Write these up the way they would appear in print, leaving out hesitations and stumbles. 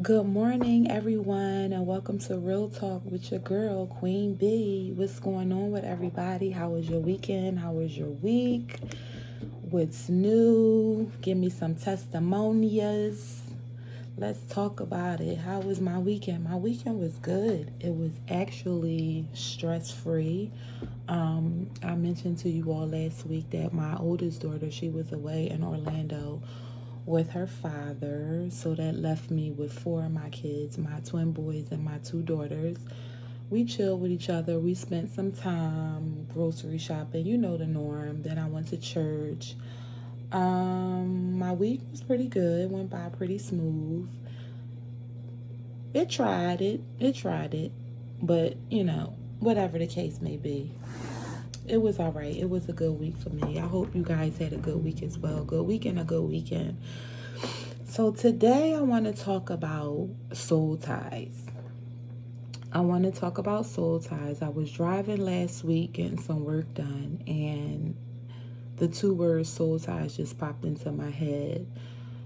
Good morning, everyone, and welcome to Real Talk with your girl, Queen B. What's going on with everybody? How was your weekend? How was your week? What's new? Give me some testimonials. Let's talk about it. How was my weekend? My weekend was good. It was actually stress-free. I mentioned to you all last week that my oldest daughter, she was away in Orlando with her father. So that left me with four of my kids, my twin boys and my two daughters. We chilled with each other. We spent some time grocery shopping, you know the norm. Then I went to church. My week was pretty good, went by pretty smooth. It tried it, but whatever the case may be, it was all right. It was a good week for me. I hope you guys had a good week as well. Good weekend, a good weekend. So today I want to talk about soul ties. I want to talk about soul ties. I was driving last week getting some work done, and the two words soul ties just popped into my head.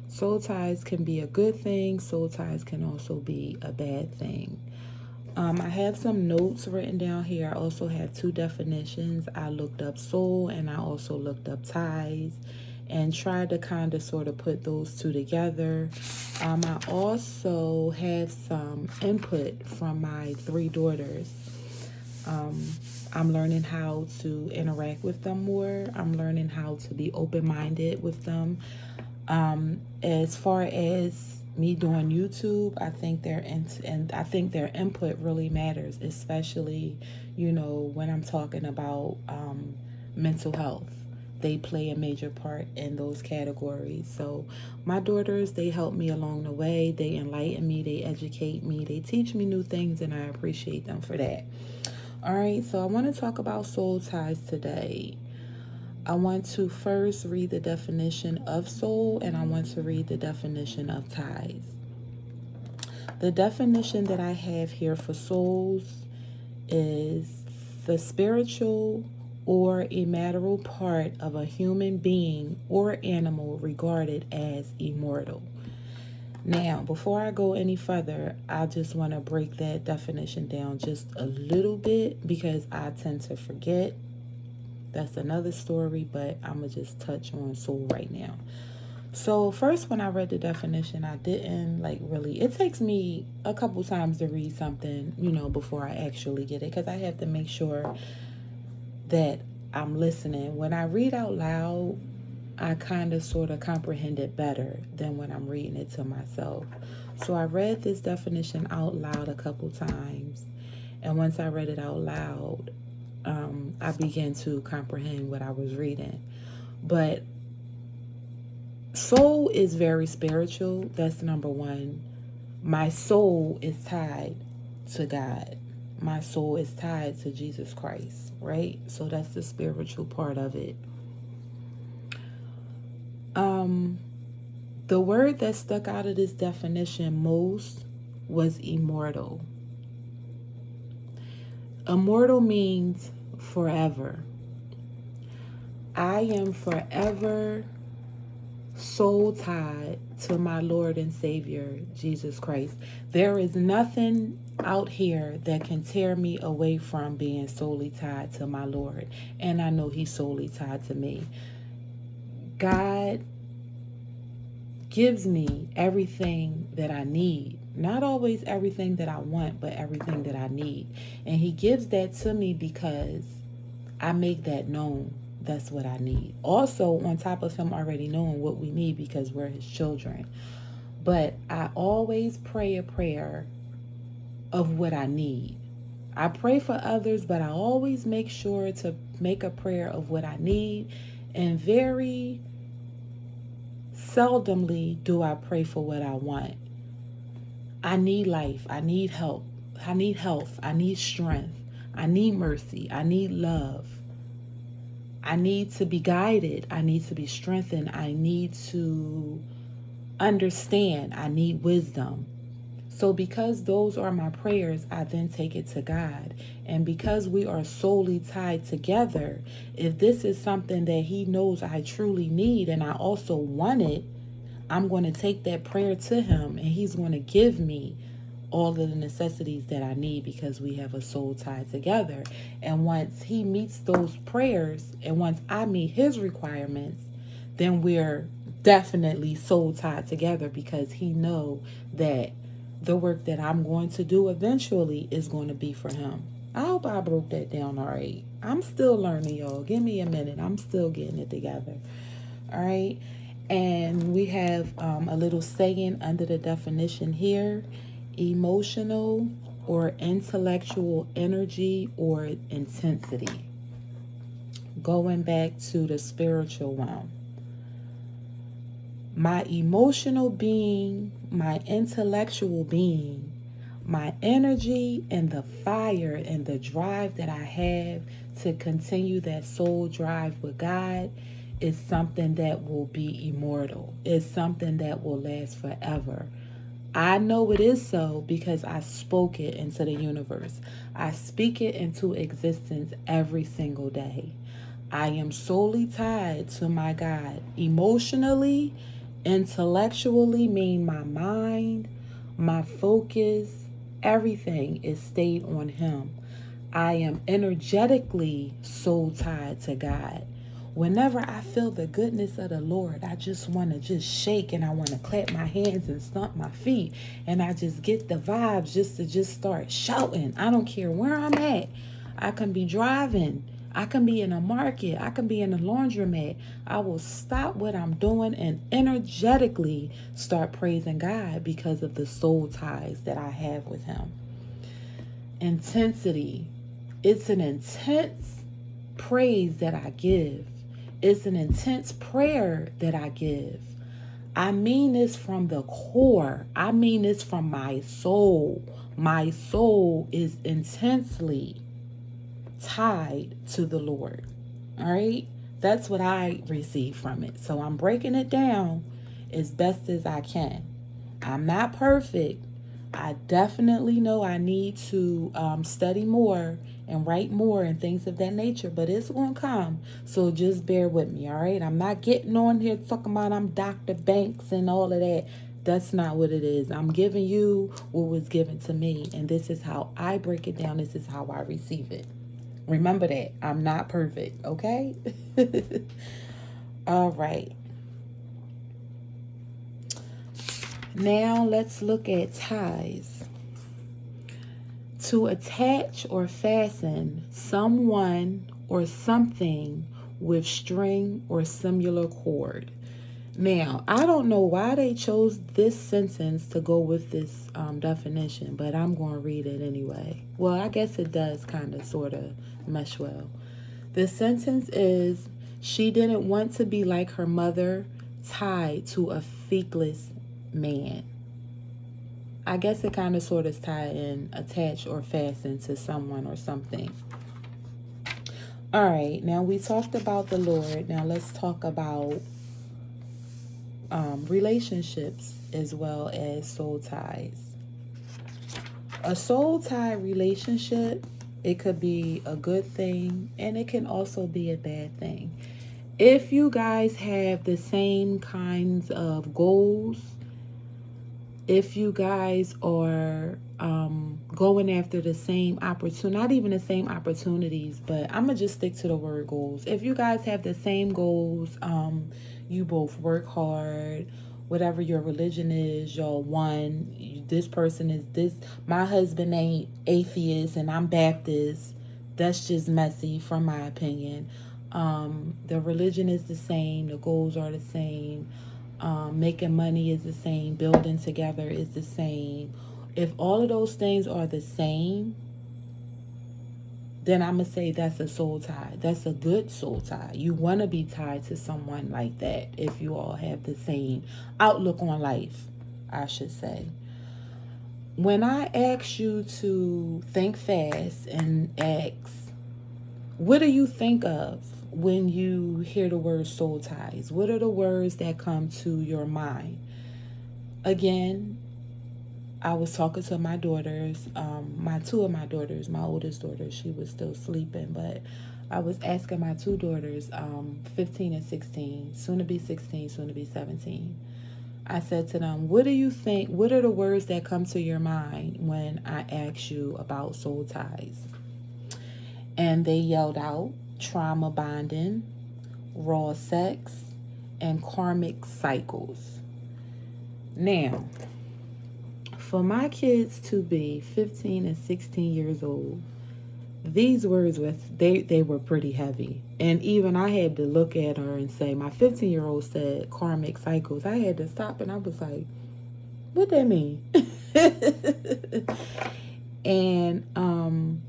Soul ties can be a good thing. Soul ties can also be a bad thing. I have some notes written down here. I also have two definitions. I looked up soul and I also looked up ties and tried to kind of sort of put those two together. I also have some input from my three daughters. I'm learning how to interact with them more. I'm learning how to be open-minded with them. As far as me doing YouTube, I think I think their input really matters, especially when I'm talking about mental health. They play a major part in those categories. So my daughters, they help me along the way. They enlighten me. They educate me. They teach me new things, and I appreciate them for that. All right, so I want to talk about soul ties today. I want to first read the definition of soul, and I want to read the definition of ties. The definition that I have here for souls is the spiritual or immaterial part of a human being or animal regarded as immortal. Now, before I go any further, I just want to break that definition down just a little bit because I tend to forget. That's another story, but I'm going to just touch on soul right now. So first, when I read the definition, I didn't really, it takes me a couple times to read something, before I actually get it, because I have to make sure that I'm listening. When I read out loud, I kind of sort of comprehend it better than when I'm reading it to myself. So I read this definition out loud a couple times. And once I read it out loud, I began to comprehend what I was reading. But soul is very spiritual. That's number one. My soul is tied to God. My soul is tied to Jesus Christ, right? So that's the spiritual part of it. The word that stuck out of this definition most was immortal. Immortal means forever. I am forever soul tied to my Lord and Savior, Jesus Christ. There is nothing out here that can tear me away from being solely tied to my Lord. And I know He's solely tied to me. God gives me everything that I need. Not always everything that I want, but everything that I need. And He gives that to me because I make that known. That's what I need. Also, on top of Him already knowing what we need because we're His children. But I always pray a prayer of what I need. I pray for others, but I always make sure to make a prayer of what I need. And very seldomly do I pray for what I want. I need life. I need help. I need health. I need strength. I need mercy. I need love. I need to be guided. I need to be strengthened. I need to understand. I need wisdom. So because those are my prayers, I then take it to God. And because we are solely tied together, if this is something that He knows I truly need and I also want it, I'm going to take that prayer to him, and he's going to give me all of the necessities that I need, because we have a soul tie together. And once he meets those prayers, and once I meet his requirements, then we're definitely soul tied together, because he know that the work that I'm going to do eventually is going to be for him. I hope I broke that down all right. I'm still learning, y'all. Give me a minute. I'm still getting it together. All right. And we have a little saying under the definition here: emotional or intellectual energy or intensity. Going back to the spiritual realm. My emotional being, my intellectual being, my energy and the fire and the drive that I have to continue that soul drive with God is something that will be immortal. It's something that will last forever. I know it is so because I spoke it into the universe. I speak it into existence every single day. I am solely tied to my God emotionally, intellectually, mean my mind, my focus, everything is stayed on him. I am energetically soul tied to God. Whenever I feel the goodness of the Lord, I just want to just shake, and I want to clap my hands and stomp my feet, and I just get the vibes just to just start shouting. I don't care where I'm at. I can be driving. I can be in a market. I can be in a laundromat. I will stop what I'm doing and energetically start praising God because of the soul ties that I have with him. Intensity. It's an intense praise that I give. It's an intense prayer that I give. I mean this from the core. I mean this from my soul. My soul is intensely tied to the Lord. All right? That's what I receive from it. So I'm breaking it down as best as I can. I'm not perfect. I definitely know I need to study more and write more and things of that nature, but it's going to come. So just bear with me, all right? I'm not getting on here talking about I'm Dr. Banks and all of that. That's not what it is. I'm giving you what was given to me, and this is how I break it down. This is how I receive it. Remember that. I'm not perfect, okay? All right. Now let's look at ties. To attach or fasten someone or something with string or similar cord. Now, I don't know why they chose this sentence to go with this definition, but I'm going to read it anyway. Well, I guess it does kind of sort of mesh well. The sentence is, she didn't want to be like her mother, tied to a feckless man. I guess it kind of sort of tie in, attach or fasten to someone or something. All right, now we talked about the Lord. Now let's talk about relationships as well as soul ties. A soul tie relationship, it could be a good thing and it can also be a bad thing. If you guys have the same kinds of goals, if you guys are going after the same opportunity, not even the same opportunities, but I'm going to just stick to the word goals. If you guys have the same goals, you both work hard, whatever your religion is, y'all one, this person is this, my husband ain't atheist and I'm Baptist. That's just messy from my opinion. The religion is the same, the goals are the same. Making money is the same. Building together is the same. If all of those things are the same, then I'm going to say that's a soul tie. That's a good soul tie. You want to be tied to someone like that if you all have the same outlook on life, I should say. When I ask you to think fast and ask, what do you think of when you hear the word soul ties? What are the words that come to your mind? Again, I was talking to my daughters, two of my daughters, my oldest daughter, she was still sleeping, but I was asking my two daughters, 15 and 16, soon to be 16, soon to be 17. I said to them, what do you think, what are the words that come to your mind when I ask you about soul ties? And they yelled out trauma bonding, raw sex, and karmic cycles. Now, for my kids to be 15 and 16 years old, these words they were pretty heavy. And even I had to look at her and say, my 15-year-old said karmic cycles. I had to stop and I was like, what that mean? And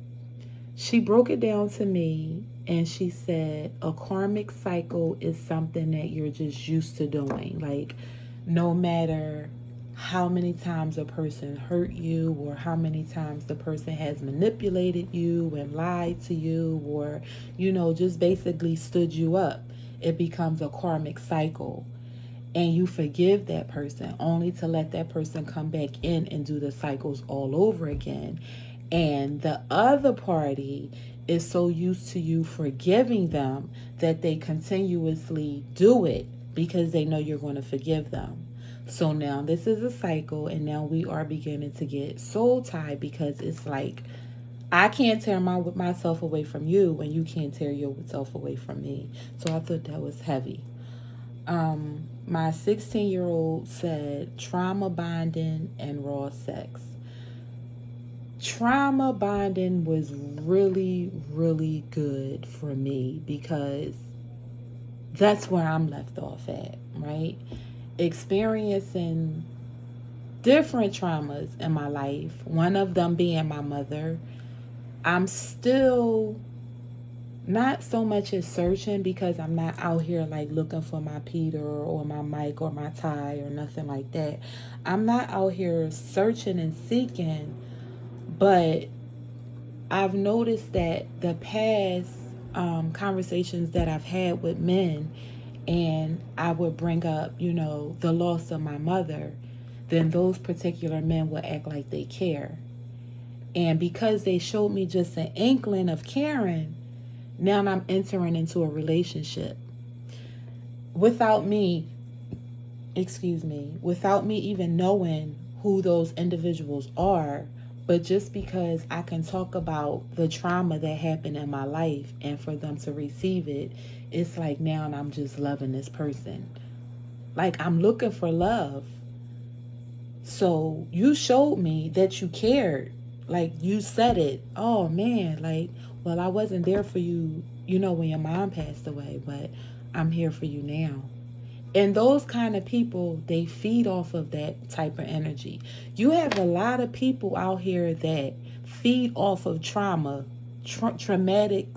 she broke it down to me and she said a karmic cycle is something that you're just used to doing. Like, no matter how many times a person hurt you or how many times the person has manipulated you and lied to you or, just basically stood you up, it becomes a karmic cycle. And you forgive that person only to let that person come back in and do the cycles all over again. And the other party is so used to you forgiving them that they continuously do it because they know you're going to forgive them. So now this is a cycle, and now we are beginning to get soul tied because it's like, I can't tear myself away from you and you can't tear yourself away from me. So I thought that was heavy. My 16-year-old said trauma bonding and raw sex. Trauma bonding was really, really good for me because that's where I'm left off at, right? Experiencing different traumas in my life, one of them being my mother. I'm still not so much as searching because I'm not out here like looking for my Peter or my Mike or my Ty or nothing like that. I'm not out here searching and seeking, but I've noticed that the past conversations that I've had with men, and I would bring up, the loss of my mother, then those particular men would act like they care. And because they showed me just an inkling of caring, now I'm entering into a relationship without me even knowing who those individuals are. But just because I can talk about the trauma that happened in my life and for them to receive it, it's like now I'm just loving this person. Like, I'm looking for love. So you showed me that you cared. Like, you said it. Oh, man. Like, well, I wasn't there for you, when your mom passed away, but I'm here for you now. And those kind of people, they feed off of that type of energy. You have a lot of people out here that feed off of traumatic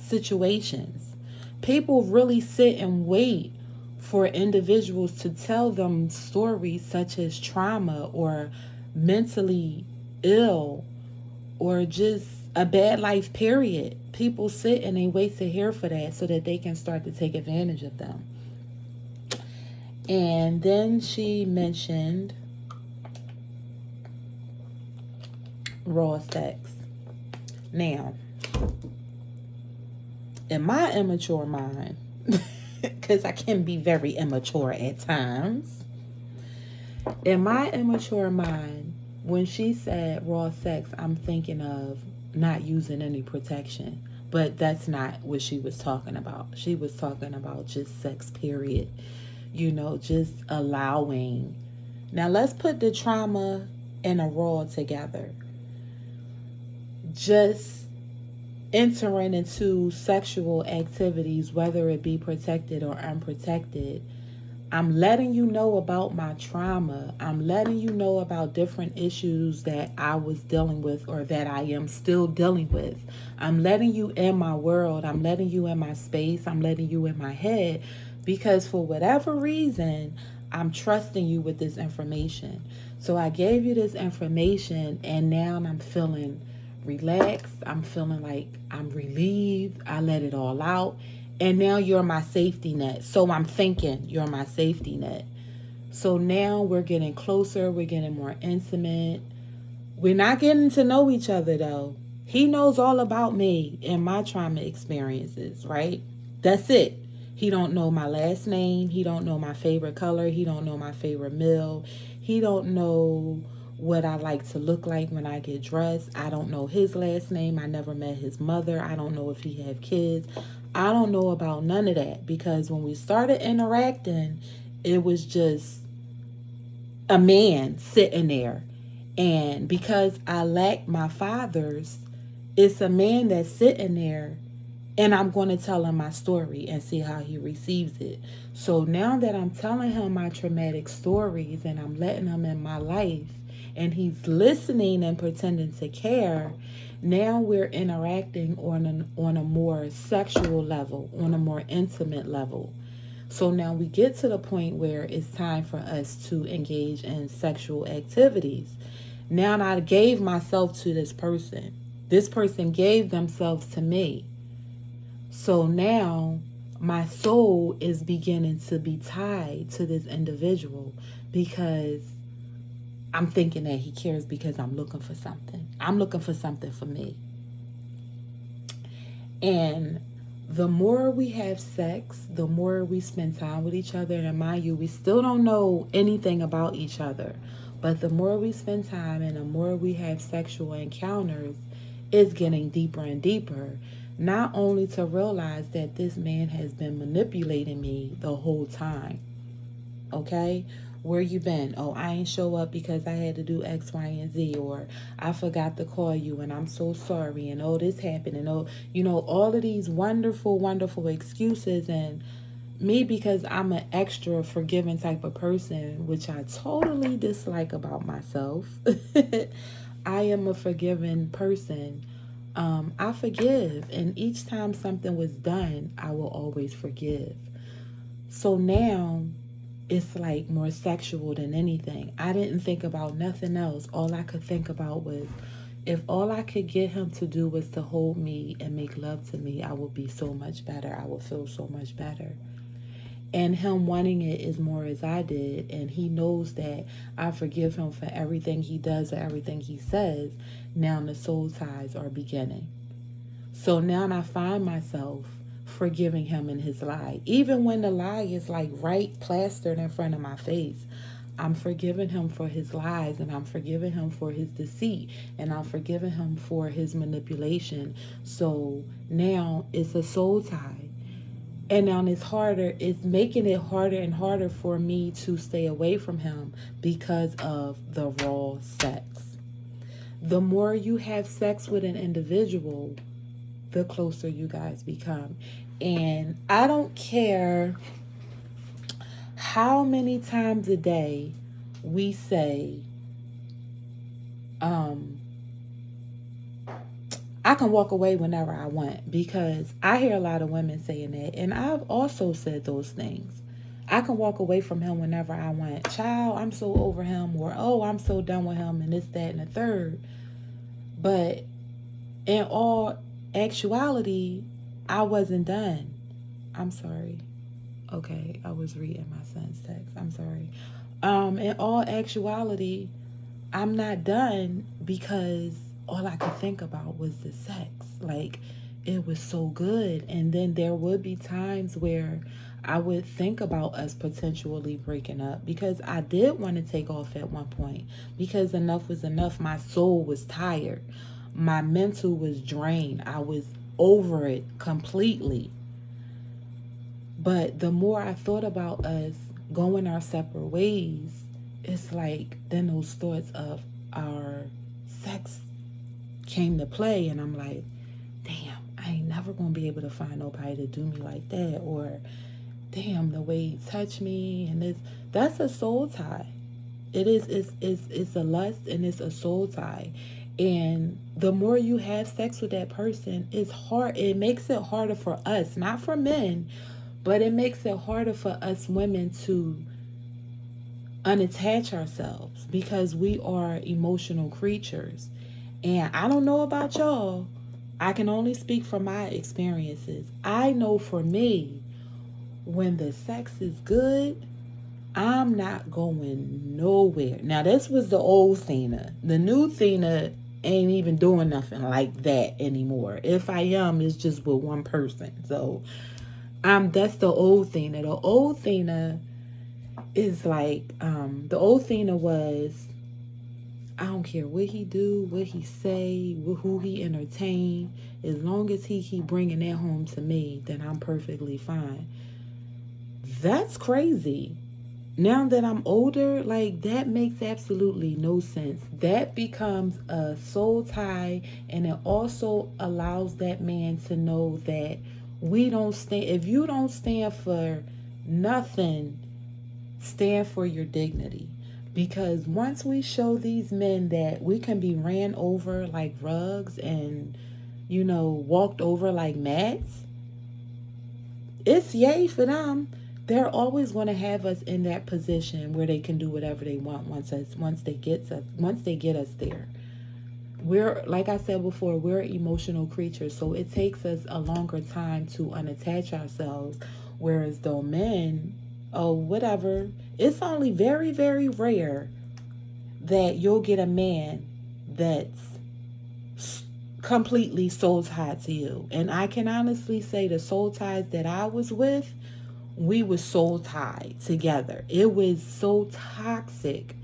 situations. People really sit and wait for individuals to tell them stories such as trauma or mentally ill or just a bad life, period. People sit and they wait to hear for that so that they can start to take advantage of them. And then she mentioned raw sex. Now, in my immature mind, because I can be very immature at times, in my immature mind, when she said raw sex, I'm thinking of not using any protection. But that's not what she was talking about. She was talking about just sex, period. Just allowing. Now let's put the trauma and a raw together. Just entering into sexual activities, whether it be protected or unprotected, I'm letting you know about my trauma. I'm letting you know about different issues that I was dealing with or that I am still dealing with. I'm letting you in my world. I'm letting you in my space. I'm letting you in my head because for whatever reason, I'm trusting you with this information. So I gave you this information and now I'm feeling relaxed. I'm feeling like I'm relieved. I let it all out. And now you're my safety net. So I'm thinking you're my safety net. So now we're getting closer. We're getting more intimate. We're not getting to know each other, though. He knows all about me and my trauma experiences, right? That's it. He don't know my last name. He don't know my favorite color. He don't know my favorite meal. He don't know what I like to look like when I get dressed. I don't know his last name. I never met his mother. I don't know if he have kids. I don't know about none of that, because when we started interacting, it was just a man sitting there. And because I lack my father's, it's a man that's sitting there, and I'm going to tell him my story and see how he receives it. So now that I'm telling him my traumatic stories and I'm letting him in my life, and he's listening and pretending to care, now we're interacting on a more sexual level, on a more intimate level. So now we get to the point where it's time for us to engage in sexual activities. Now I gave myself to this person. This person gave themselves to me. So now my soul is beginning to be tied to this individual, because I'm thinking that he cares because I'm looking for something. I'm looking for something for me. And the more we have sex, the more we spend time with each other. And mind you, we still don't know anything about each other. But the more we spend time and the more we have sexual encounters, it's getting deeper and deeper. Not only to realize that this man has been manipulating me the whole time. Okay? Where you been? Oh, I ain't show up because I had to do X, Y, and Z, or I forgot to call you and I'm so sorry, and oh, this happened, and oh, all of these wonderful, wonderful excuses. And me, because I'm an extra forgiving type of person, which I totally dislike about myself. I am a forgiving person. I forgive, and each time something was done, I will always forgive. So now it's like more sexual than anything. I didn't think about nothing else. All I could think about was, if all I could get him to do was to hold me and make love to me, I would be so much better. I would feel so much better. And him wanting it as more as I did, and he knows that I forgive him for everything he does or everything he says. Now the soul ties are beginning. So now I find myself forgiving him in his lie. Even when the lie is like right plastered in front of my face, I'm forgiving him for his lies, and I'm forgiving him for his deceit, and I'm forgiving him for his manipulation. So now it's a soul tie. And now it's making it harder and harder for me to stay away from him because of the raw sex. The more you have sex with an individual, the closer you guys become. And I don't care how many times a day we say, I can walk away whenever I want, because I hear a lot of women saying that, and I've also said those things. I can walk away from him whenever I want. Child, I'm so over him, or oh, I'm so done with him, and this, that, and the third. But in all actuality, I wasn't done. I'm sorry. Okay, I was reading my son's text. I'm sorry. In all actuality, I'm not done, because all I could think about was the sex. Like, it was so good. And then there would be times where I would think about us potentially breaking up, because I did want to take off at one point, because enough was enough. My soul was tired. My mental was drained. I was over it completely. But the more I thought about us going our separate ways, it's like then those thoughts of our sex came to play, and I'm like, damn, I ain't never gonna be able to find nobody to do me like that. Or damn, the way he touched me, and that's a soul tie. It is, it's a lust, and it's a soul tie. And the more you have sex with that person, it's hard. It makes it harder for us, not for men, but it makes it harder for us women to unattach ourselves, because we are emotional creatures. And I don't know about y'all. I can only speak from my experiences. I know for me, when the sex is good, I'm not going nowhere. Now, this was the old Thena. The new Thena ain't even doing nothing like that anymore. If I am, it's just with one person. So That's the old Thena. The old Thena is like, the old Thena was, I don't care what he do, what he say, who he entertain. As long as he keep bringing that home to me, then I'm perfectly fine. That's crazy. Now that I'm older, like, that makes absolutely no sense. That becomes a soul tie, and it also allows that man to know that we don't stand, if you don't stand for nothing, stand for your dignity. Because once we show these men that we can be ran over like rugs and, walked over like mats, it's yay for them. They're always going to have us in that position where they can do whatever they want once they get us there. We're, like I said before, we're emotional creatures, so it takes us a longer time to unattach ourselves. Whereas though men, oh whatever, it's only very, very rare that you'll get a man that's completely soul tied to you. And I can honestly say the soul ties that I was with, we were soul tied together. It was so toxic.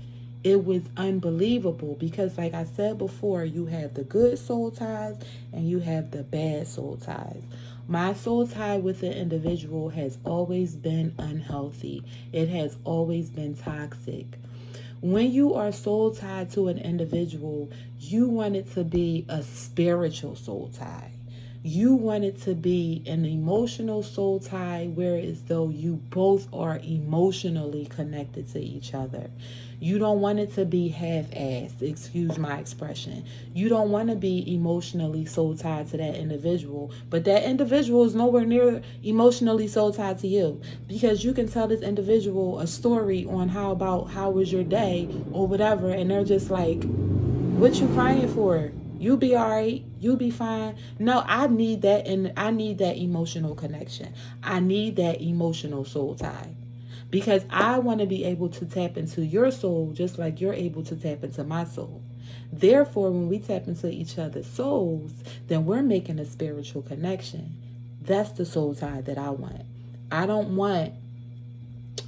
It was unbelievable because, like I said before, you have the good soul ties and you have the bad soul ties. My soul tie with an individual has always been unhealthy. It has always been toxic. When you are soul tied to an individual, you want it to be a spiritual soul tie. You want it to be an emotional soul tie where as though you both are emotionally connected to each other. You don't want it to be half-assed, excuse my expression. You don't want to be emotionally soul tied to that individual, but that individual is nowhere near emotionally soul tied to you, because you can tell this individual a story on how was your day or whatever, and they're just like, what you crying for? You be all right. You be fine. No, I need that, and I need that emotional connection. I need that emotional soul tie. Because I want to be able to tap into your soul just like you're able to tap into my soul. Therefore, when we tap into each other's souls, then we're making a spiritual connection. That's the soul tie that I want. I don't want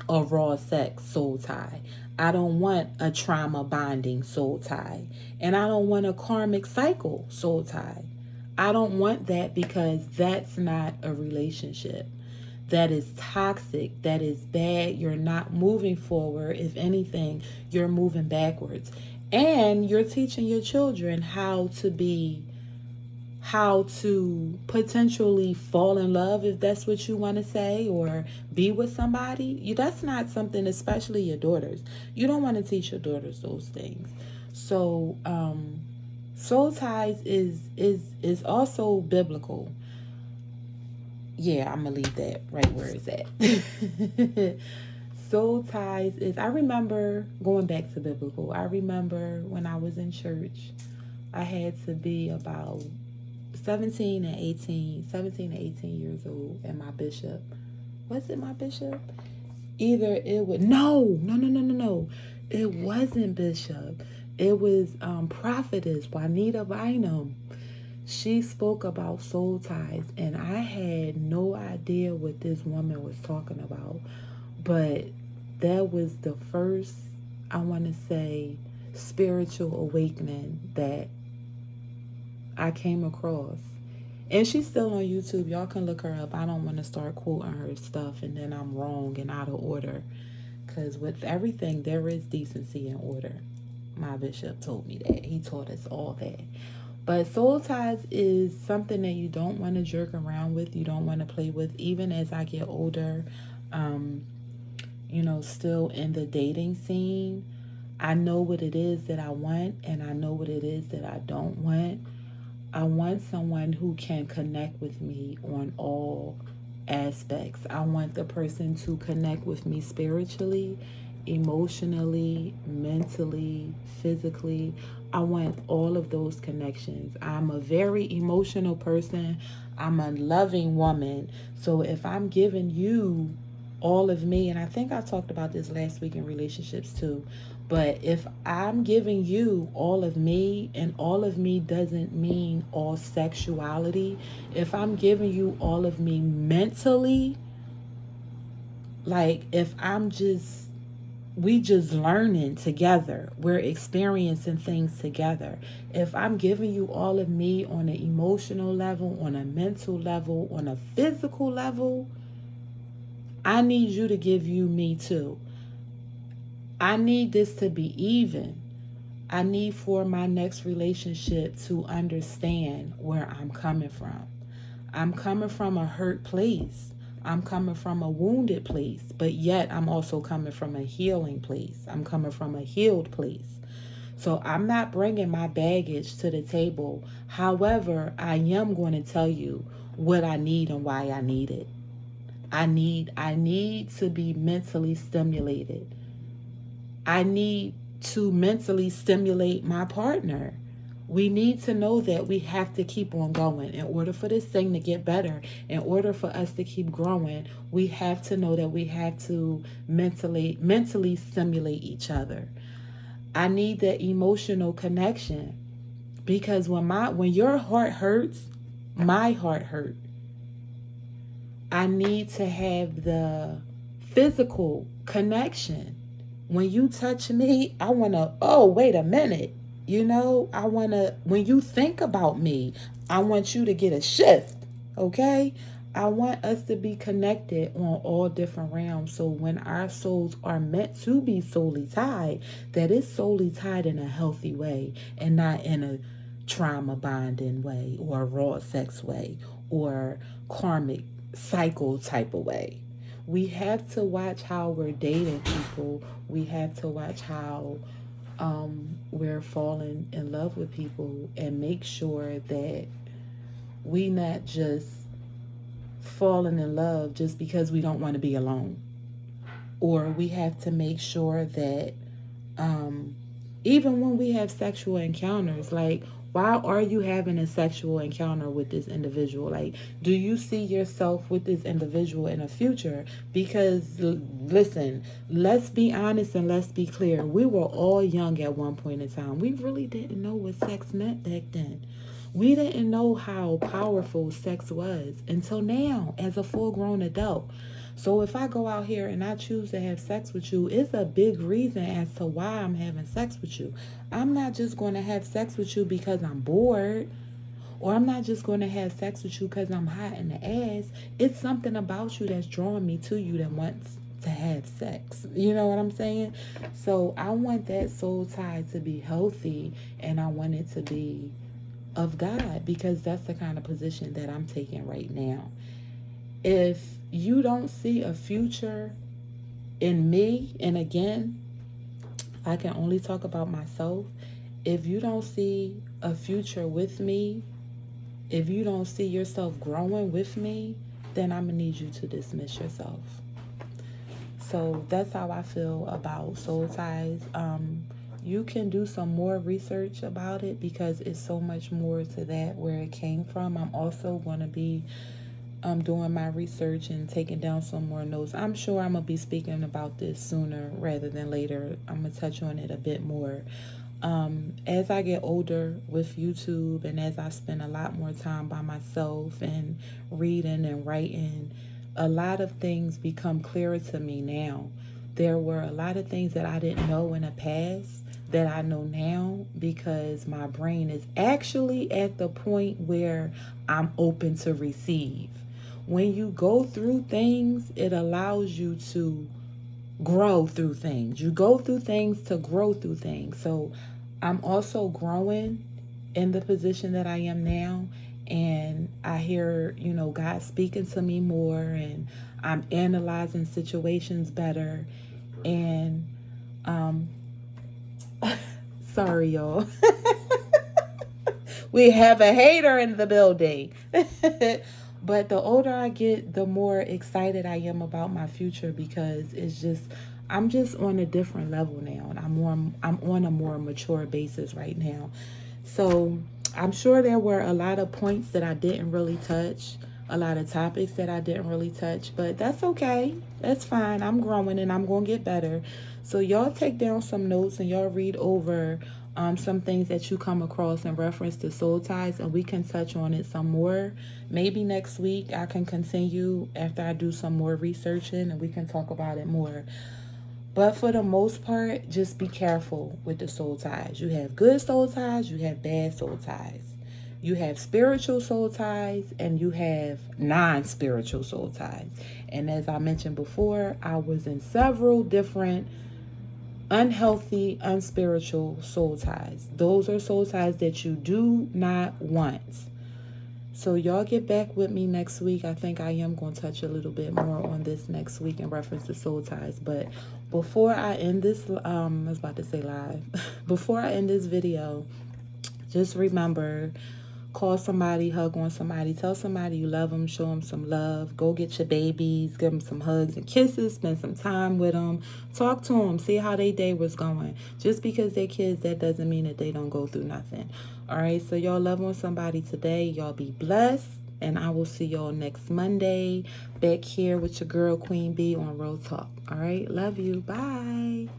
a raw sex soul tie. I don't want a trauma bonding soul tie. And I don't want a karmic cycle soul tie. I don't want that, because that's not a relationship. That is toxic. That is bad. You're not moving forward. If anything, you're moving backwards. And you're teaching your children how to potentially fall in love, if that's what you want to say, or be with somebody. That's not something, especially your daughters. You don't want to teach your daughters those things. So soul ties is also biblical. Yeah, I'm gonna leave that right where it's at. Soul ties is, I remember going back to biblical. I remember when I was in church, I had to be about 17 and 18 years old, and my bishop, was it my bishop? Either it would, no. It wasn't bishop. It was prophetess Juanita Bynum. She spoke about soul ties, and I had no idea what this woman was talking about. But that was the first, I want to say, spiritual awakening that I came across. And she's still on YouTube. Y'all can look her up. I don't want to start quoting her stuff and then I'm wrong and out of order. Because with everything, there is decency and order. My bishop told me that. He taught us all that. But soul ties is something that you don't want to jerk around with. You don't want to play with. Even as I get older, still in the dating scene, I know what it is that I want and I know what it is that I don't want. I want someone who can connect with me on all aspects. I want the person to connect with me spiritually, emotionally, mentally, physically. I want all of those connections. I'm a very emotional person. I'm a loving woman. So if I'm giving you all of me, and I think I talked about this last week in relationships too, But if I'm giving you all of me, and all of me doesn't mean all sexuality, if I'm giving you all of me mentally, like if we just learning together, we're experiencing things together. If I'm giving you all of me on an emotional level, on a mental level, on a physical level, I need you to give you me too. I need this to be even. I need for my next relationship to understand where I'm coming from. I'm coming from a hurt place. I'm coming from a wounded place, but yet I'm also coming from a healing place. I'm coming from a healed place. So I'm not bringing my baggage to the table. However, I am going to tell you what I need and why I need it. I need to be mentally stimulated. I need to mentally stimulate my partner. We need to know that we have to keep on going. In order for this thing to get better, in order for us to keep growing, we have to know that we have to mentally stimulate each other. I need that emotional connection, because when your heart hurts, my heart hurt. I need to have the physical connection. When you touch me, I want to, oh, wait a minute. I want to, when you think about me, I want you to get a shift. Okay? I want us to be connected on all different realms. So when our souls are meant to be solely tied, that is solely tied in a healthy way and not in a trauma bonding way or a raw sex way or karmic cycle type of way. We have to watch how we're dating people. We have to watch how we're falling in love with people, and make sure that we not just falling in love just because we don't want to be alone. Or we have to make sure that even when we have sexual encounters, like, why are you having a sexual encounter with this individual? Like, do you see yourself with this individual in the future? Because, listen, let's be honest and let's be clear. We were all young at one point in time. We really didn't know what sex meant back then. We didn't know how powerful sex was until now as a full-grown adult. So if I go out here and I choose to have sex with you, it's a big reason as to why I'm having sex with you. I'm not just going to have sex with you because I'm bored, or I'm not just going to have sex with you because I'm hot in the ass. It's something about you that's drawing me to you that wants to have sex. You know what I'm saying? So I want that soul tie to be healthy, and I want it to be of God, because that's the kind of position that I'm taking right now. If you don't see a future in me, and again, I can only talk about myself. If you don't see a future with me, if you don't see yourself growing with me, then I'm going to need you to dismiss yourself. So that's how I feel about soul ties. You can do some more research about it, because it's so much more to that where it came from. I'm also going to be doing my research and taking down some more notes. I'm sure I'm going to be speaking about this sooner rather than later. I'm going to touch on it a bit more. As I get older with YouTube, and as I spend a lot more time by myself and reading and writing, a lot of things become clearer to me now. There were a lot of things that I didn't know in the past that I know now, because my brain is actually at the point where I'm open to receive. When you go through things, it allows you to grow through things. You go through things to grow through things. So I'm also growing in the position that I am now. And I hear, God speaking to me more, and I'm analyzing situations better. And, sorry, y'all. We have a hater in the building. But the older I get, the more excited I am about my future, because I'm just on a different level now, and I'm on a more mature basis right now. So I'm sure there were a lot of points that I didn't really touch. a lot of topics that I didn't really touch, but that's okay. That's fine. I'm growing and I'm going to get better. So y'all take down some notes and y'all read over some things that you come across in reference to soul ties, and we can touch on it some more. Maybe next week I can continue after I do some more researching and we can talk about it more. But for the most part, just be careful with the soul ties. You have good soul ties, you have bad soul ties. You have spiritual soul ties and you have non-spiritual soul ties. And as I mentioned before, I was in several different unhealthy, unspiritual soul ties. Those are soul ties that you do not want. So y'all get back with me next week. I think I am going to touch a little bit more on this next week in reference to soul ties. But before I end this, I was about to say live. Before I end this video, just remember, call somebody, hug on somebody, tell somebody you love them, show them some love. Go get your babies, give them some hugs and kisses, spend some time with them, talk to them, see how their day was going. Just because they're kids, that doesn't mean that they don't go through nothing. All right, so y'all love on somebody today. Y'all be blessed, and I will see y'all next Monday back here with your girl Queen B on Real Talk. All right, love you. Bye.